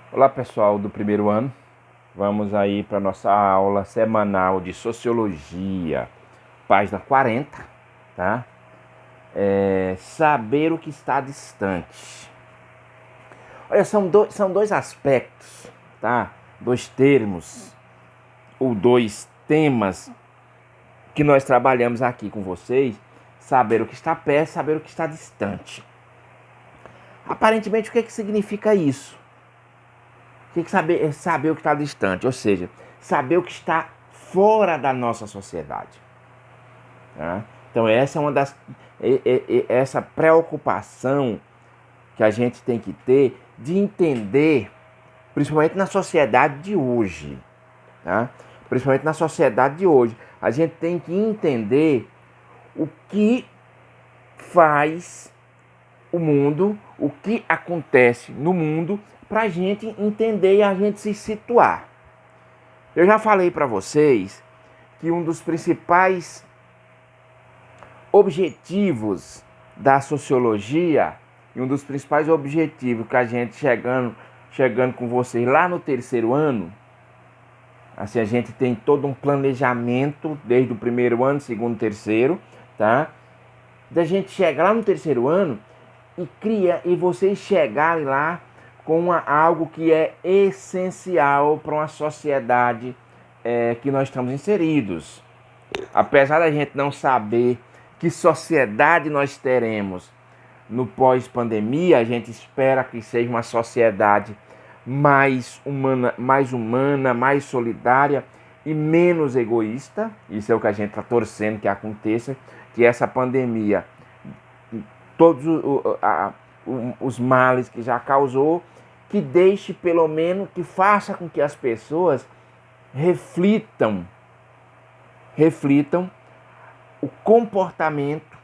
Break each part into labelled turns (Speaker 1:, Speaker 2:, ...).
Speaker 1: Olá pessoal do primeiro ano, vamos aí para nossa aula semanal de Sociologia, página 40, tá? Saber o que está distante. Olha, são dois aspectos, tá? Dois termos, ou dois temas que nós trabalhamos aqui com vocês, saber o que está perto, saber o que está distante. Aparentemente, o que significa isso? Tem que saber o que está distante, ou seja, saber o que está fora da nossa sociedade. Tá? Então essa é uma das essa preocupação que a gente tem que ter de entender, principalmente na sociedade de hoje, tá? Principalmente na sociedade de hoje, a gente tem que entender o que faz o mundo, o que acontece no mundo, para a gente entender e a gente se situar. Eu já falei para vocês que um dos principais objetivos da sociologia e um dos principais objetivos que a gente chegando com vocês lá no terceiro ano, assim, a gente tem todo um planejamento desde o primeiro ano, segundo, terceiro, tá? Da gente chegar lá no terceiro ano e vocês chegarem lá com algo que é essencial para uma sociedade que nós estamos inseridos. Apesar da gente não saber que sociedade nós teremos no pós-pandemia, a gente espera que seja uma sociedade mais humana, mais solidária e menos egoísta. Isso é o que a gente está torcendo que aconteça, que essa pandemia, todos os males que já causou, que deixe pelo menos, que faça com que as pessoas reflitam o comportamento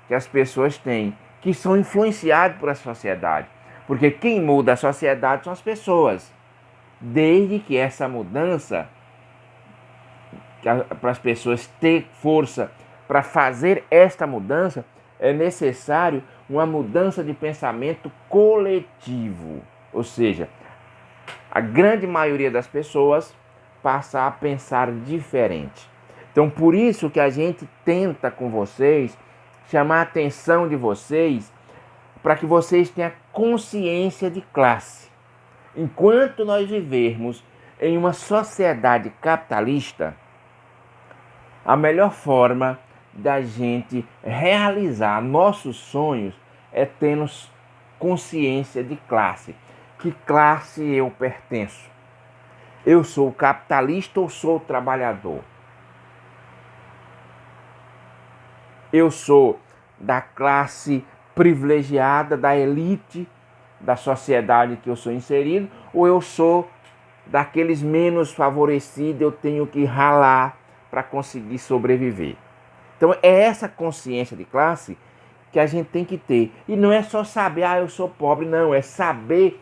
Speaker 1: que as pessoas têm, que são influenciados por a sociedade. Porque quem muda a sociedade são as pessoas. Desde que essa mudança, para as pessoas ter força para fazer esta mudança, é necessário uma mudança de pensamento coletivo. Ou seja, a grande maioria das pessoas passar a pensar diferente. Então, por isso que a gente tenta com vocês chamar a atenção de vocês para que vocês tenham consciência de classe. Enquanto nós vivermos em uma sociedade capitalista, a melhor forma da gente realizar nossos sonhos é termos consciência de classe. Que classe eu pertenço? Eu sou capitalista ou sou trabalhador? Eu sou da classe privilegiada, da elite da sociedade que eu sou inserido, ou eu sou daqueles menos favorecidos, eu tenho que ralar para conseguir sobreviver. Então é essa consciência de classe que a gente tem que ter. E não é só saber, eu sou pobre, não. É saber,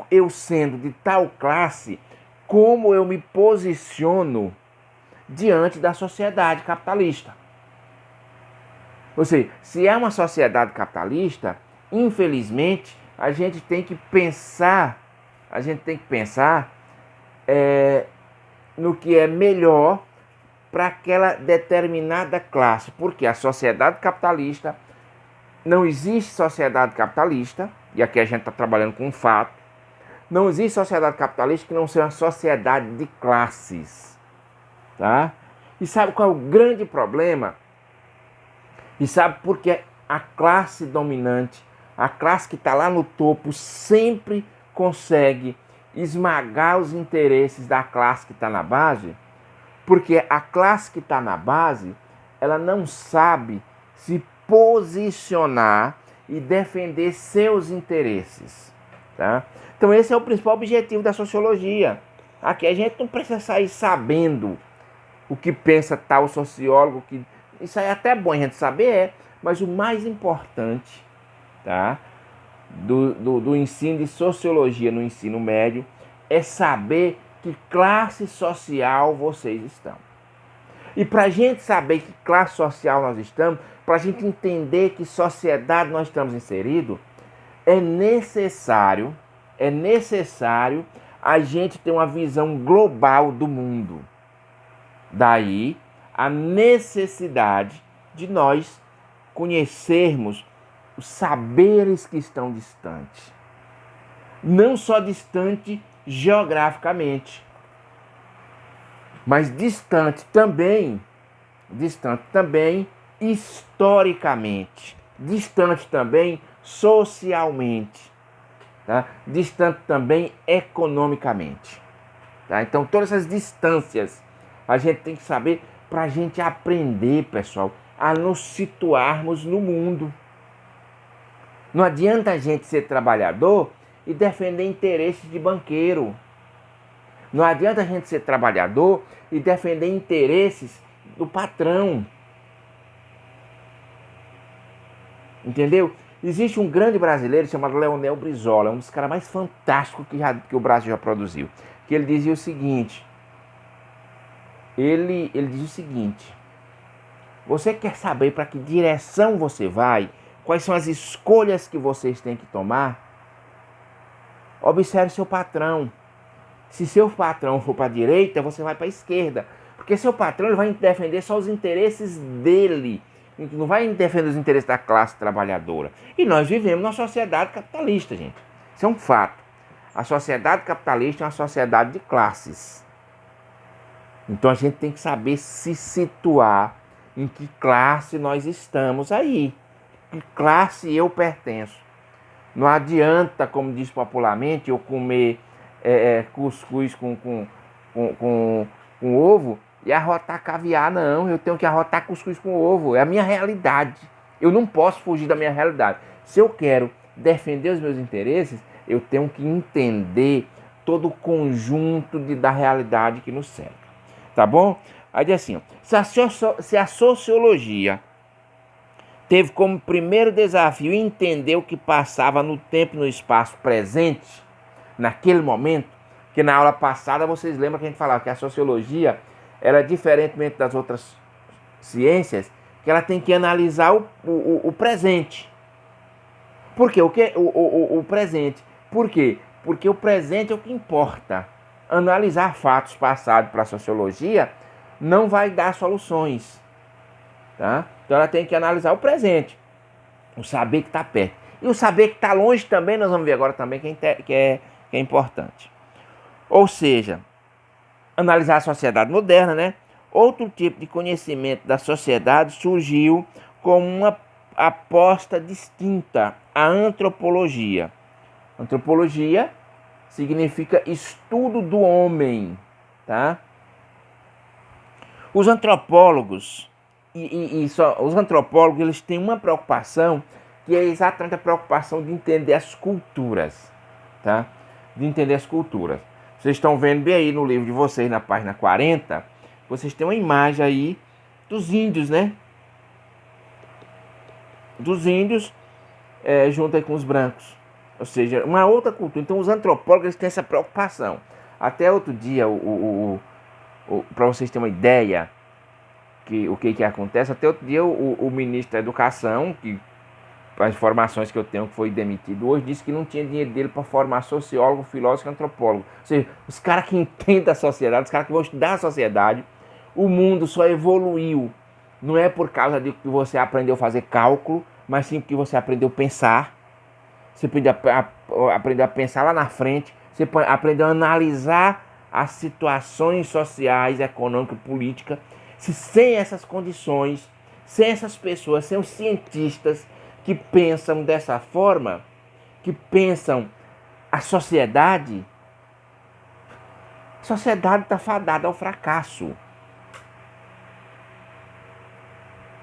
Speaker 1: eu sendo de tal classe, como eu me posiciono diante da sociedade capitalista. Ou seja, se é uma sociedade capitalista, infelizmente, a gente tem que pensar no que é melhor para aquela determinada classe. Porque a sociedade capitalista, não existe sociedade capitalista, e aqui a gente está trabalhando com um fato, não existe sociedade capitalista que não seja uma sociedade de classes. Tá? E sabe qual é o grande problema? E sabe por que a classe dominante, a classe que está lá no topo, sempre consegue esmagar os interesses da classe que está na base? Porque a classe que está na base, ela não sabe se posicionar e defender seus interesses. Tá? Então esse é o principal objetivo da sociologia. Aqui a gente não precisa sair sabendo o que pensa tal sociólogo, que isso aí é até bom a gente saber, mas o mais importante, tá, do ensino de sociologia no ensino médio é saber que classe social vocês estão. E para a gente saber que classe social nós estamos, para a gente entender que sociedade nós estamos inseridos, é necessário é necessário a gente ter uma visão global do mundo. Daí a necessidade de nós conhecermos os saberes que estão distantes. Não só distante geograficamente, mas distante também historicamente, distante também socialmente, tá? Distante também economicamente. Tá? Então todas essas distâncias a gente tem que saber para a gente aprender, pessoal, a nos situarmos no mundo. Não adianta a gente ser trabalhador e defender interesses de banqueiro. Não adianta a gente ser trabalhador e defender interesses do patrão. Entendeu? Existe um grande brasileiro chamado Leonel Brizola, um dos caras mais fantásticos que o Brasil já produziu. Que ele dizia o seguinte, ele diz o seguinte: você quer saber para que direção você vai? Quais são as escolhas que vocês têm que tomar? Observe seu patrão. Se seu patrão for para a direita, você vai para a esquerda. Porque seu patrão ele vai defender só os interesses dele. Não vai defender os interesses da classe trabalhadora. E nós vivemos numa sociedade capitalista, gente. Isso é um fato. A sociedade capitalista é uma sociedade de classes. Então a gente tem que saber se situar em que classe nós estamos aí. Que classe eu pertenço. Não adianta, como diz popularmente, eu comer cuscuz com ovo e arrotar caviar, não. Eu tenho que arrotar cuscuz com ovo. É a minha realidade. Eu não posso fugir da minha realidade. Se eu quero defender os meus interesses, eu tenho que entender todo o conjunto da realidade que nos cerca. Tá bom? Aí diz assim, se a sociologia teve como primeiro desafio entender o que passava no tempo e no espaço presente, naquele momento, que na aula passada vocês lembram que a gente falava que a sociologia era diferentemente das outras ciências, que ela tem que analisar o presente. Por quê? O presente. Por quê? Porque o presente é o que importa. Analisar fatos passados para a sociologia não vai dar soluções. Tá? Então ela tem que analisar o presente, o saber que está perto. E o saber que está longe também, nós vamos ver agora também que é importante. Ou seja, analisar a sociedade moderna, né? Outro tipo de conhecimento da sociedade surgiu como uma aposta distinta, a antropologia. Antropologia significa estudo do homem, tá? Os antropólogos os antropólogos eles têm uma preocupação que é exatamente a preocupação de entender as culturas, tá? De entender as culturas. Vocês estão vendo bem aí no livro de vocês, na página 40, vocês têm uma imagem aí dos índios, né? Dos índios junto aí com os brancos. Ou seja, uma outra cultura. Então os antropólogos eles têm essa preocupação. Até outro dia, para vocês terem uma ideia o que acontece, até outro dia o ministro da Educação, que as informações que eu tenho que foi demitido hoje, disse que não tinha dinheiro dele para formar sociólogo, filósofo e antropólogo. Ou seja, os caras que entendem a sociedade, os caras que vão estudar a sociedade, o mundo só evoluiu. Não é por causa de que você aprendeu a fazer cálculo, mas sim porque você aprendeu a pensar. Você aprendeu a pensar lá na frente, você aprendeu a analisar as situações sociais, econômicas, políticas. Se sem essas condições, sem essas pessoas, sem os cientistas que pensam dessa forma, que pensam a sociedade está fadada ao fracasso.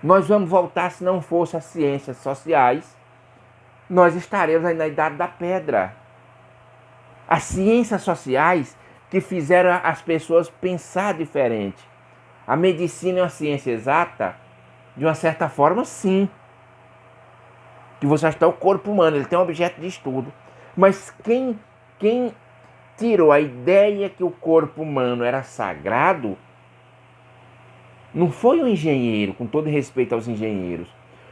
Speaker 1: Nós vamos voltar, se não fosse as ciências sociais, nós estaremos aí na Idade da Pedra. As ciências sociais que fizeram as pessoas pensar diferente. A medicina é uma ciência exata? De uma certa forma, sim. Que você está o corpo humano, ele tem um objeto de estudo. Mas quem tirou a ideia que o corpo humano era sagrado, não foi o engenheiro, com todo respeito aos engenheiros.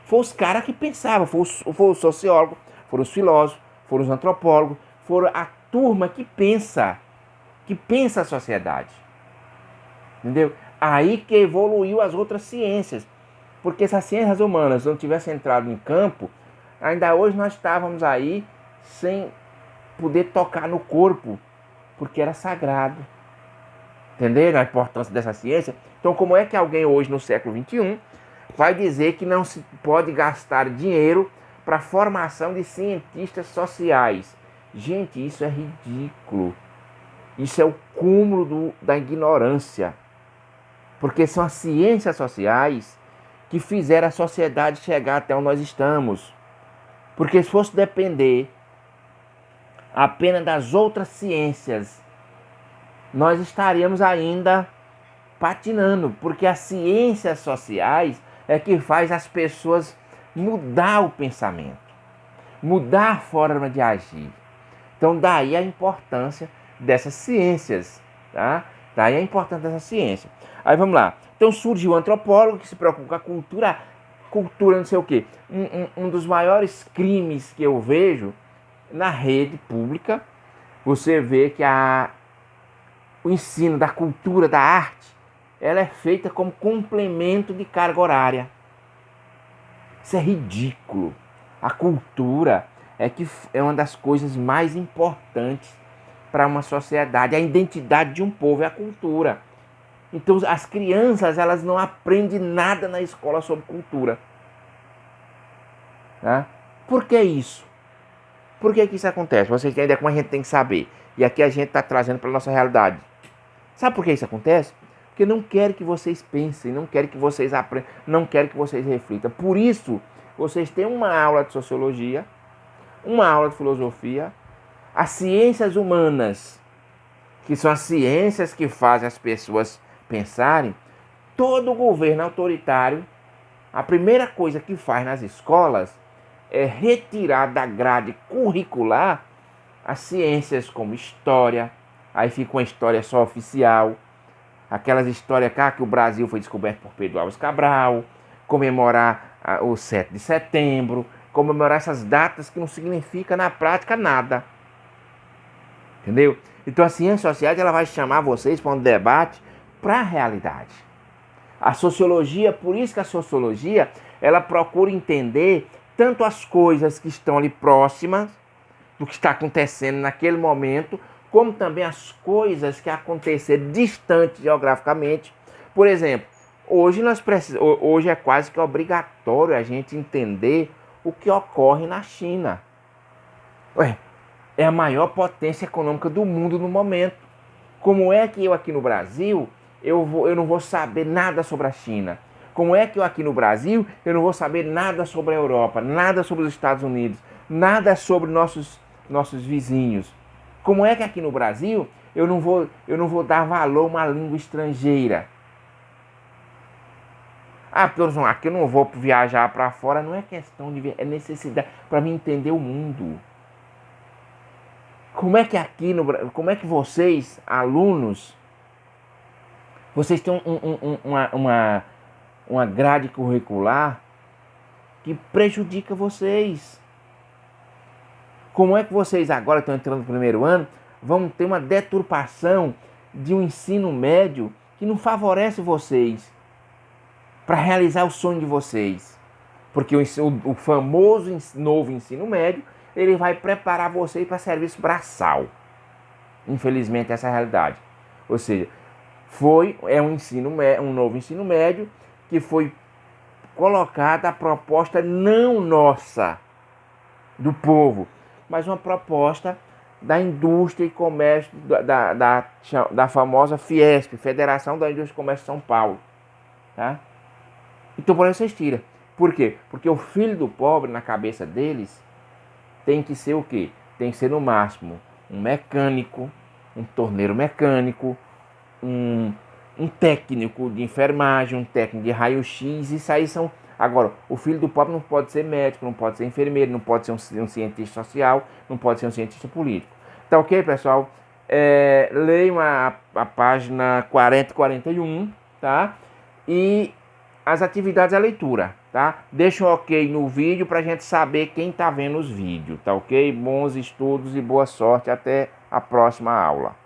Speaker 1: Foi os caras que pensavam, foi o sociólogo, foram os filósofos, foram os antropólogos, foram turma que pensa a sociedade. Entendeu? Aí que evoluiu as outras ciências. Porque se as ciências humanas não tivessem entrado em campo, ainda hoje nós estávamos aí sem poder tocar no corpo, porque era sagrado. Entenderam a importância dessa ciência? Então, como é que alguém hoje, no século XXI, vai dizer que não se pode gastar dinheiro para a formação de cientistas sociais? Gente, isso é ridículo. Isso é o cúmulo da ignorância. Porque são as ciências sociais que fizeram a sociedade chegar até onde nós estamos. Porque se fosse depender apenas das outras ciências, nós estaríamos ainda patinando. Porque as ciências sociais é que faz as pessoas mudar o pensamento, mudar a forma de agir. Então daí a importância dessas ciências, tá? Daí a importância dessa ciência. Aí vamos lá. Então surgiu o antropólogo que se preocupa com a cultura não sei o quê. Um dos maiores crimes que eu vejo na rede pública, você vê que o ensino da cultura, da arte, ela é feita como complemento de carga horária. Isso é ridículo. A cultura é uma das coisas mais importantes para uma sociedade. A identidade de um povo é a cultura. Então as crianças, elas não aprendem nada na escola sobre cultura. Tá? Por que isso? Por que isso acontece? Vocês têm ideia como a gente tem que saber. E aqui a gente está trazendo para a nossa realidade. Sabe por que isso acontece? Porque não querem que vocês pensem, não querem que vocês aprendam, não querem que vocês reflitam. Por isso, vocês têm uma aula de sociologia, uma aula de filosofia, as ciências humanas, que são as ciências que fazem as pessoas pensarem. Todo governo autoritário, a primeira coisa que faz nas escolas é retirar da grade curricular as ciências como história. Aí fica uma história só oficial, aquelas histórias que o Brasil foi descoberto por Pedro Álvares Cabral, comemorar o 7 de setembro, comemorar essas datas que não significa na prática nada. Entendeu? Então a ciência social ela vai chamar vocês para um debate para a realidade. A sociologia, por isso que a sociologia, ela procura entender tanto as coisas que estão ali próximas do que está acontecendo naquele momento, como também as coisas que aconteceram distante geograficamente. Por exemplo, hoje é quase que obrigatório a gente entender o que ocorre na China. É a maior potência econômica do mundo no momento. Como é que eu aqui no Brasil, eu não vou saber nada sobre a China? Como é que eu aqui no Brasil, eu não vou saber nada sobre a Europa, nada sobre os Estados Unidos, nada sobre nossos vizinhos? Como é que aqui no Brasil eu não vou dar valor a uma língua estrangeira? Porque aqui eu não vou viajar para fora, não é questão de... é necessidade para mim entender o mundo. Como é que aqui no Brasil, como é que vocês, alunos, vocês têm uma grade curricular que prejudica vocês? Como é que vocês agora estão entrando no primeiro ano, vão ter uma deturpação de um ensino médio que não favorece vocês para realizar o sonho de vocês? Porque o famoso novo ensino médio, ele vai preparar vocês para serviço braçal. Infelizmente essa é a realidade. Ou seja, um novo ensino médio que foi colocada a proposta não nossa, do povo, mas uma proposta da indústria e comércio, da famosa Fiesp, Federação da Indústria e Comércio de São Paulo. Tá? Então por isso vocês tiram. Por quê? Porque o filho do pobre, na cabeça deles, tem que ser o quê? Tem que ser no máximo um mecânico, um torneiro mecânico, um técnico de enfermagem, um técnico de raio-x. Isso aí são... Agora, o filho do pobre não pode ser médico, não pode ser enfermeiro, não pode ser um cientista social, não pode ser um cientista político. Tá ok, pessoal? Leiam a página 40 e 41, tá? E as atividades é leitura, tá? Deixa um ok no vídeo pra gente saber quem tá vendo os vídeos, tá ok? Bons estudos e boa sorte. Até a próxima aula.